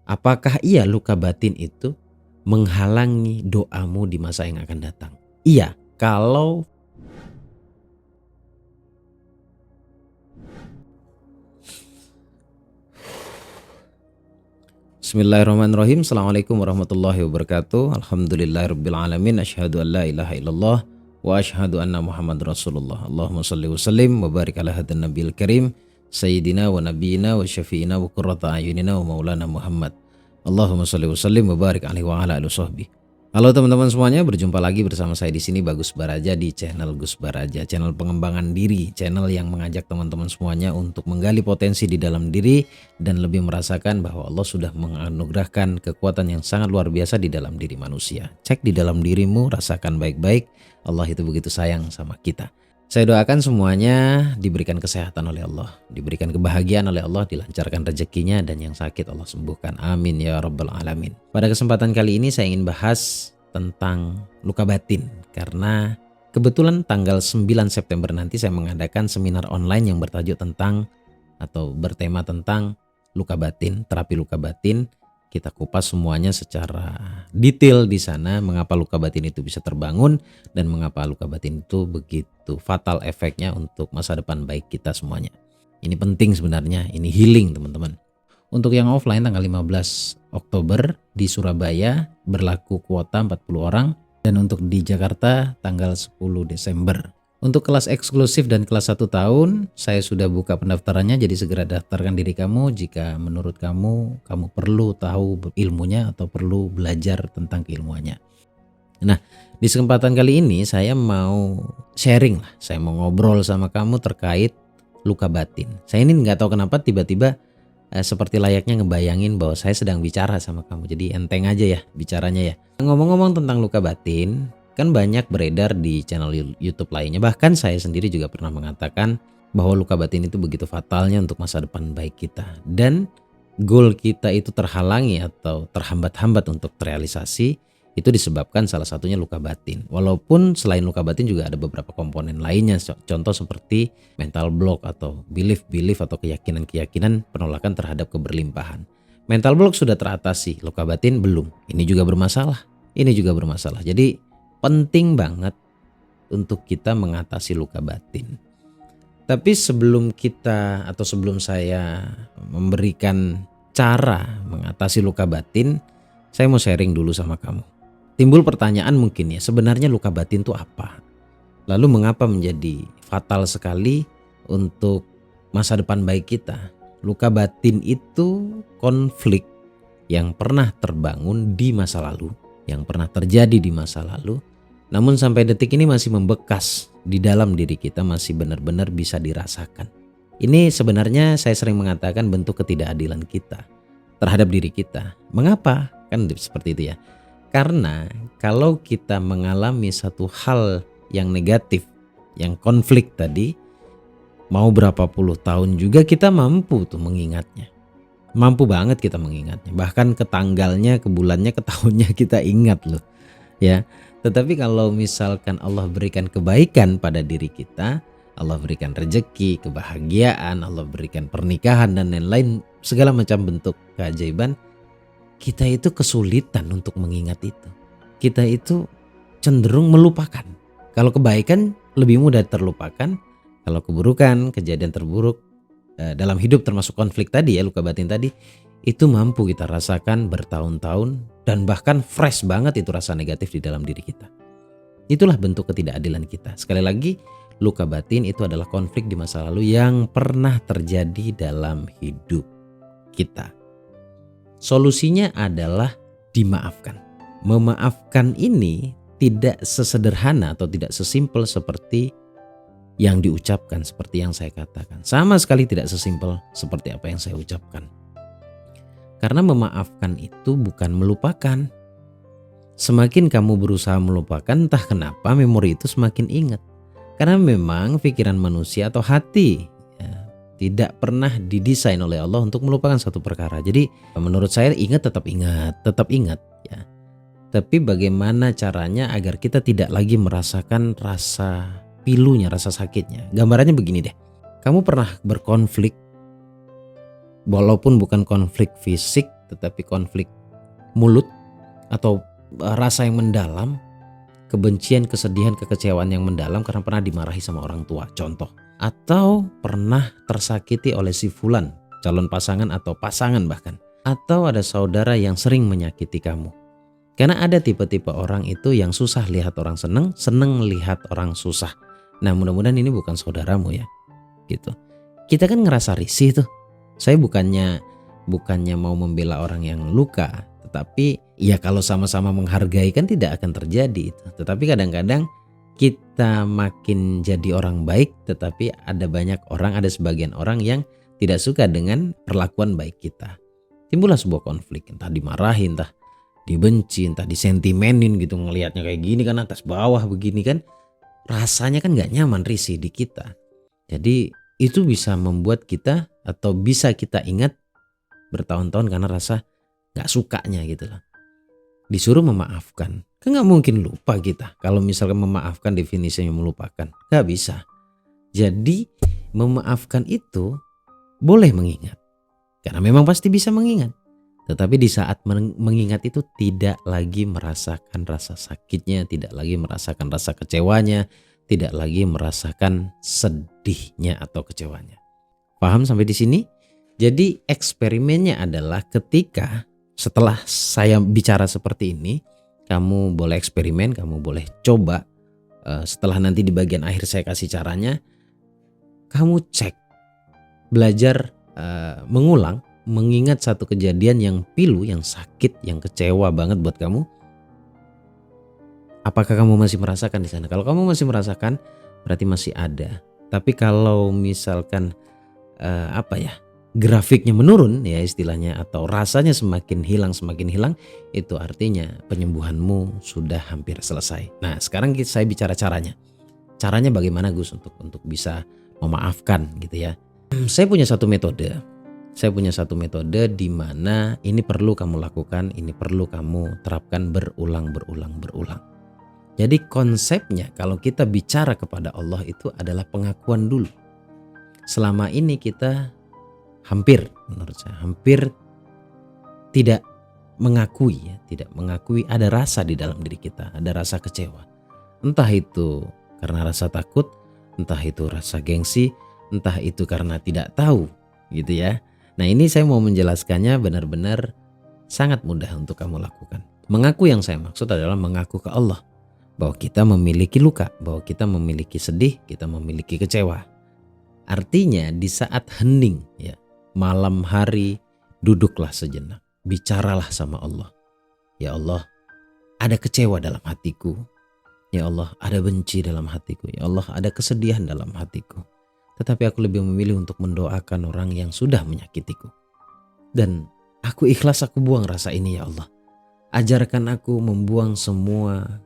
Apakah iya luka batin itu menghalangi doamu di masa yang akan datang? Iya, kalau Bismillahirrahmanirrahim. Assalamualaikum warahmatullahi wabarakatuh. Alhamdulillahirrabbilalamin. Asyhadu an la ilaha illallah wa asyhadu anna Muhammad Rasulullah. Allahumma salli wa sallim wa barik ala hadan nabiyil karim sayyidina wa nabiyina wa syafi'ina wa qurrata ayunina wa maulana Muhammad. Allahumma salli wa sallim wa barik alaihi wa ala alihi washabbihi. Halo teman-teman semuanya, berjumpa lagi bersama saya di sini Bagus Baraja di channel Gus Baraja, channel pengembangan diri, channel yang mengajak teman-teman semuanya untuk menggali potensi di dalam diri dan lebih merasakan bahwa Allah sudah menganugerahkan kekuatan yang sangat luar biasa di dalam diri manusia. Cek di dalam dirimu, rasakan baik-baik, Allah itu begitu sayang sama kita. Saya doakan semuanya diberikan kesehatan oleh Allah, diberikan kebahagiaan oleh Allah, dilancarkan rezekinya, dan yang sakit Allah sembuhkan. Amin ya rabbal alamin. Pada kesempatan kali ini saya ingin bahas tentang luka batin, karena kebetulan tanggal 9 September nanti saya mengadakan seminar online yang bertajuk tentang atau bertema tentang luka batin, terapi luka batin. Kita kupas semuanya secara detail di sana, mengapa luka batin itu bisa terbangun dan mengapa luka batin itu begitu fatal efeknya untuk masa depan baik kita semuanya. Ini penting sebenarnya, ini healing teman-teman. Untuk yang offline tanggal 15 Oktober di Surabaya berlaku kuota 40 orang, dan untuk di Jakarta tanggal 10 Desember. Untuk kelas eksklusif dan kelas 1 tahun saya sudah buka pendaftarannya, jadi segera daftarkan diri kamu jika menurut kamu perlu tahu ilmunya atau perlu belajar tentang keilmuannya. Nah, di kesempatan kali ini saya mau sharing lah, saya mau ngobrol sama kamu terkait luka batin. Saya ini nggak tahu kenapa tiba-tiba seperti layaknya ngebayangin bahwa saya sedang bicara sama kamu, jadi enteng aja ya bicaranya ya. Ngomong-ngomong tentang luka batin, kan banyak beredar di channel YouTube lainnya. Bahkan saya sendiri juga pernah mengatakan bahwa luka batin itu begitu fatalnya untuk masa depan baik kita. Dan goal kita itu terhalangi atau terhambat-hambat untuk terrealisasi, itu disebabkan salah satunya luka batin. Walaupun selain luka batin juga ada beberapa komponen lainnya. Contoh seperti mental block atau belief atau keyakinan-keyakinan penolakan terhadap keberlimpahan. Mental block sudah teratasi, luka batin belum. Ini juga bermasalah. Jadi penting banget untuk kita mengatasi luka batin. Tapi sebelum saya memberikan cara mengatasi luka batin, saya mau sharing dulu sama kamu. Timbul pertanyaan mungkin ya, sebenarnya luka batin itu apa? Lalu mengapa menjadi fatal sekali untuk masa depan baik kita? Luka batin itu konflik yang pernah terbangun di masa lalu, yang pernah terjadi di masa lalu, namun sampai detik ini masih membekas di dalam diri kita, masih benar-benar bisa dirasakan. Ini sebenarnya saya sering mengatakan bentuk ketidakadilan kita terhadap diri kita. Mengapa? Kan seperti itu ya. Karena kalau kita mengalami satu hal yang negatif, yang konflik tadi, mau berapa puluh tahun juga kita mampu tuh mengingatnya. Mampu banget kita mengingatnya. Bahkan ke tanggalnya, ke bulannya, ke tahunnya kita ingat loh. Ya. Tetapi kalau misalkan Allah berikan kebaikan pada diri kita, Allah berikan rezeki, kebahagiaan, Allah berikan pernikahan dan lain-lain, segala macam bentuk keajaiban, kita itu kesulitan untuk mengingat itu. Kita itu cenderung melupakan. Kalau kebaikan lebih mudah terlupakan, kalau keburukan, kejadian terburuk dalam hidup termasuk konflik tadi ya, luka batin tadi, itu mampu kita rasakan bertahun-tahun dan bahkan fresh banget itu rasa negatif di dalam diri kita. Itulah bentuk ketidakadilan kita. Sekali lagi, luka batin itu adalah konflik di masa lalu yang pernah terjadi dalam hidup kita. Solusinya adalah dimaafkan. Memaafkan ini tidak sesederhana atau tidak sesimpel seperti yang diucapkan, seperti yang saya katakan. Sama sekali tidak sesimpel seperti apa yang saya ucapkan. Karena memaafkan itu bukan melupakan. Semakin kamu berusaha melupakan, entah kenapa memori itu semakin ingat. Karena memang pikiran manusia atau hati tidak pernah didesain oleh Allah untuk melupakan satu perkara. Jadi menurut saya tetap ingat ya. Tapi bagaimana caranya agar kita tidak lagi merasakan rasa pilunya, rasa sakitnya. Gambarannya begini deh. Kamu pernah berkonflik, walaupun bukan konflik fisik, tetapi konflik mulut atau rasa yang mendalam, kebencian, kesedihan, kekecewaan yang mendalam karena pernah dimarahi sama orang tua, contoh. Atau pernah tersakiti oleh si fulan, calon pasangan atau pasangan bahkan. Atau ada saudara yang sering menyakiti kamu. Karena ada tipe-tipe orang itu yang susah lihat orang seneng, seneng lihat orang susah. Nah, mudah-mudahan ini bukan saudaramu ya. Gitu. Kita kan ngerasa risih tuh. Saya bukannya mau membela orang yang luka, tetapi ya kalau sama-sama menghargai kan tidak akan terjadi itu. Tetapi kadang-kadang kita makin jadi orang baik, tetapi ada sebagian orang yang tidak suka dengan perlakuan baik kita. Timbullah sebuah konflik, entah dimarahin, entah dibenci, entah disentimenin gitu, ngelihatnya kayak gini kan atas bawah begini kan. Rasanya kan gak nyaman, risih di kita. Jadi itu bisa membuat kita atau bisa kita ingat bertahun-tahun karena rasa gak sukanya gitu loh. Disuruh memaafkan, kan gak mungkin lupa kita. Kalau misalkan memaafkan definisinya melupakan, gak bisa. Jadi memaafkan itu boleh mengingat, karena memang pasti bisa mengingat. Tetapi di saat mengingat itu tidak lagi merasakan rasa sakitnya, tidak lagi merasakan rasa kecewanya, tidak lagi merasakan sedihnya atau kecewanya. Paham sampai di sini? Jadi eksperimennya adalah ketika setelah saya bicara seperti ini, kamu boleh eksperimen, kamu boleh coba. Setelah nanti di bagian akhir saya kasih caranya, kamu cek, belajar mengulang, mengingat satu kejadian yang pilu, yang sakit, yang kecewa banget buat kamu. Apakah kamu masih merasakan di sana? Kalau kamu masih merasakan, berarti masih ada. Tapi kalau misalkan grafiknya menurun ya istilahnya, atau rasanya semakin hilang, itu artinya penyembuhanmu sudah hampir selesai. Nah, sekarang saya bicara caranya. Caranya bagaimana Gus untuk bisa memaafkan gitu ya. Saya punya satu metode di mana ini perlu kamu lakukan, ini perlu kamu terapkan berulang. Jadi konsepnya kalau kita bicara kepada Allah itu adalah pengakuan dulu. Selama ini kita menurut saya hampir tidak mengakui ada rasa di dalam diri kita, ada rasa kecewa. Entah itu karena rasa takut, entah itu rasa gengsi, entah itu karena tidak tahu gitu ya. Nah, ini saya mau menjelaskannya benar-benar sangat mudah untuk kamu lakukan. Mengaku yang saya maksud adalah mengaku ke Allah bahwa kita memiliki luka, bahwa kita memiliki sedih, kita memiliki kecewa. Artinya di saat hening ya, malam hari, duduklah sejenak, bicaralah sama Allah. Ya Allah, ada kecewa dalam hatiku. Ya Allah, ada benci dalam hatiku. Ya Allah, ada kesedihan dalam hatiku. Tetapi aku lebih memilih untuk mendoakan orang yang sudah menyakitiku. Dan aku ikhlas, aku buang rasa ini ya Allah. Ajarkan aku membuang semua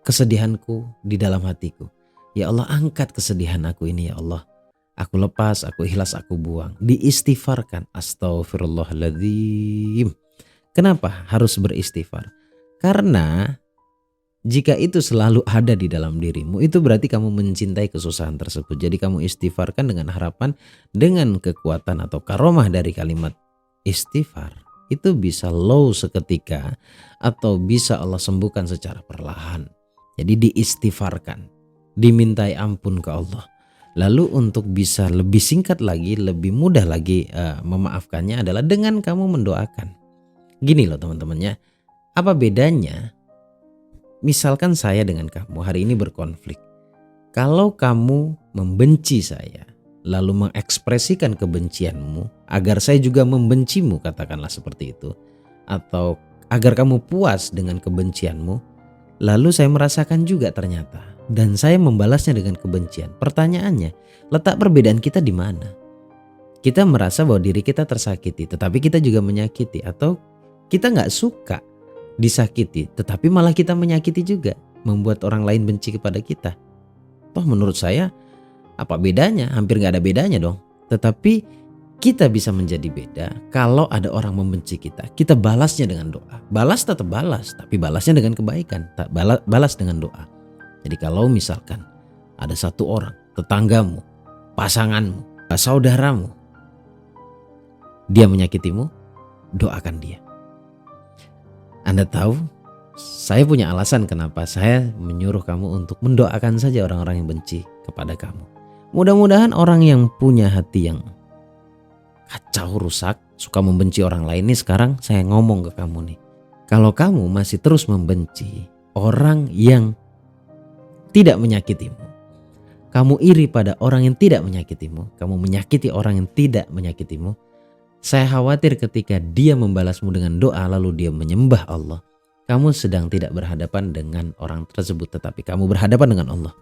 kesedihanku di dalam hatiku. Ya Allah, angkat kesedihan aku ini ya Allah. Aku lepas, aku ikhlas, aku buang. Diistighfarkan. Astaghfirullahaladzim. Kenapa harus beristighfar? Karena jika itu selalu ada di dalam dirimu, itu berarti kamu mencintai kesusahan tersebut. Jadi kamu istighfarkan dengan harapan, dengan kekuatan atau karomah dari kalimat istighfar, itu bisa low seketika atau bisa Allah sembuhkan secara perlahan. Jadi diistighfarkan, dimintai ampun ke Allah. Lalu untuk bisa lebih singkat lagi, lebih mudah lagi memaafkannya adalah dengan kamu mendoakan. Gini loh teman-temannya, apa bedanya? Misalkan saya dengan kamu hari ini berkonflik. Kalau kamu membenci saya, lalu mengekspresikan kebencianmu agar saya juga membencimu, katakanlah seperti itu. Atau agar kamu puas dengan kebencianmu, lalu saya merasakan juga ternyata. Dan saya membalasnya dengan kebencian. Pertanyaannya, letak perbedaan kita di mana? Kita merasa bahwa diri kita tersakiti, tetapi kita juga menyakiti. Atau kita gak suka disakiti, tetapi malah kita menyakiti juga, membuat orang lain benci kepada kita. Toh menurut saya apa bedanya? Hampir gak ada bedanya dong. Tetapi kita bisa menjadi beda kalau ada orang membenci kita. Kita balasnya dengan doa. Balas tetap balas, tapi balasnya dengan kebaikan. Balas dengan doa. Jadi kalau misalkan ada satu orang, tetanggamu, pasanganmu, saudaramu, dia menyakitimu, doakan dia. Anda tahu, saya punya alasan kenapa saya menyuruh kamu untuk mendoakan saja orang-orang yang benci kepada kamu. Mudah-mudahan orang yang punya hati yang kacau, rusak, suka membenci orang lain, nih sekarang saya ngomong ke kamu nih. Kalau kamu masih terus membenci orang yang tidak menyakitimu, kamu iri pada orang yang tidak menyakitimu, kamu menyakiti orang yang tidak menyakitimu, saya khawatir ketika dia membalasmu dengan doa lalu dia menyembah Allah, kamu sedang tidak berhadapan dengan orang tersebut, tetapi kamu berhadapan dengan Allah.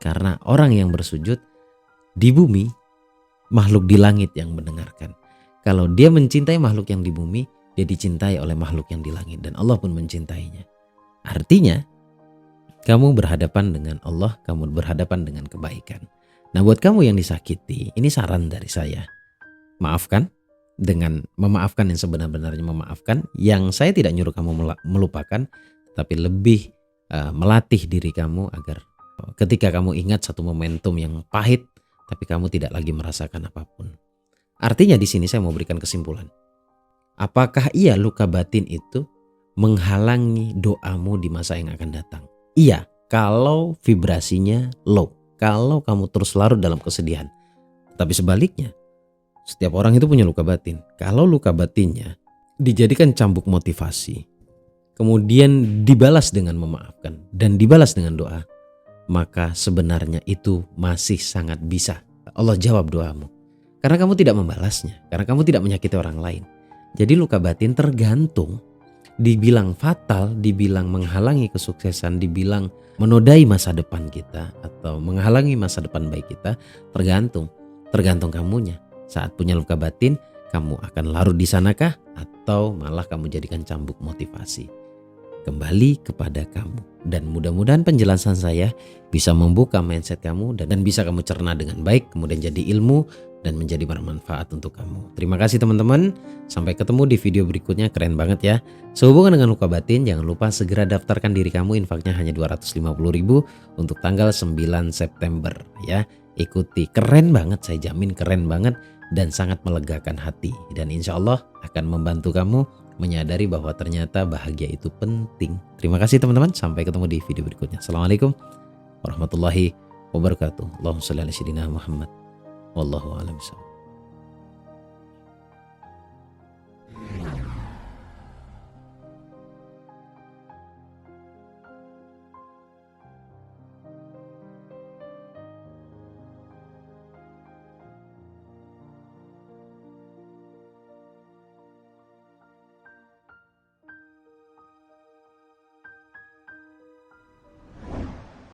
Karena orang yang bersujud di bumi, makhluk di langit yang mendengarkan. Kalau dia mencintai makhluk yang di bumi, dia dicintai oleh makhluk yang di langit, dan Allah pun mencintainya. Artinya, kamu berhadapan dengan Allah, kamu berhadapan dengan kebaikan. Nah, buat kamu yang disakiti, ini saran dari saya. Maafkan dengan memaafkan yang sebenar-benarnya memaafkan. Yang saya tidak nyuruh kamu melupakan, tapi lebih melatih diri kamu agar ketika kamu ingat satu momentum yang pahit, tapi kamu tidak lagi merasakan apapun. Artinya di sini saya mau berikan kesimpulan. Apakah iya luka batin itu menghalangi doamu di masa yang akan datang? Iya, kalau vibrasinya low, kalau kamu terus larut dalam kesedihan. Tapi sebaliknya, setiap orang itu punya luka batin. Kalau luka batinnya dijadikan cambuk motivasi, kemudian dibalas dengan memaafkan dan dibalas dengan doa, maka sebenarnya itu masih sangat bisa Allah jawab doamu. Karena kamu tidak membalasnya, karena kamu tidak menyakiti orang lain. Jadi luka batin tergantung, dibilang fatal, dibilang menghalangi kesuksesan, dibilang menodai masa depan kita atau menghalangi masa depan baik kita, tergantung kamunya. Saat punya luka batin, kamu akan larut di sanakah atau malah kamu jadikan cambuk motivasi? Kembali kepada kamu, dan mudah-mudahan penjelasan saya bisa membuka mindset kamu dan bisa kamu cerna dengan baik, kemudian jadi ilmu dan menjadi bermanfaat untuk kamu. Terima kasih teman-teman, sampai ketemu di video berikutnya. Keren banget ya. Sehubungan dengan luka batin, jangan lupa segera daftarkan diri kamu, infaknya hanya 250.000 untuk tanggal 9 September ya. Ikuti, keren banget, saya jamin keren banget dan sangat melegakan hati, dan insya Allah akan membantu kamu menyadari bahwa ternyata bahagia itu penting. Terima kasih teman-teman, sampai ketemu di video berikutnya. Assalamualaikum warahmatullahi wabarakatuh. Allahumma shalli ala sayyidina Muhammad. Wallahu a'lam bishawab.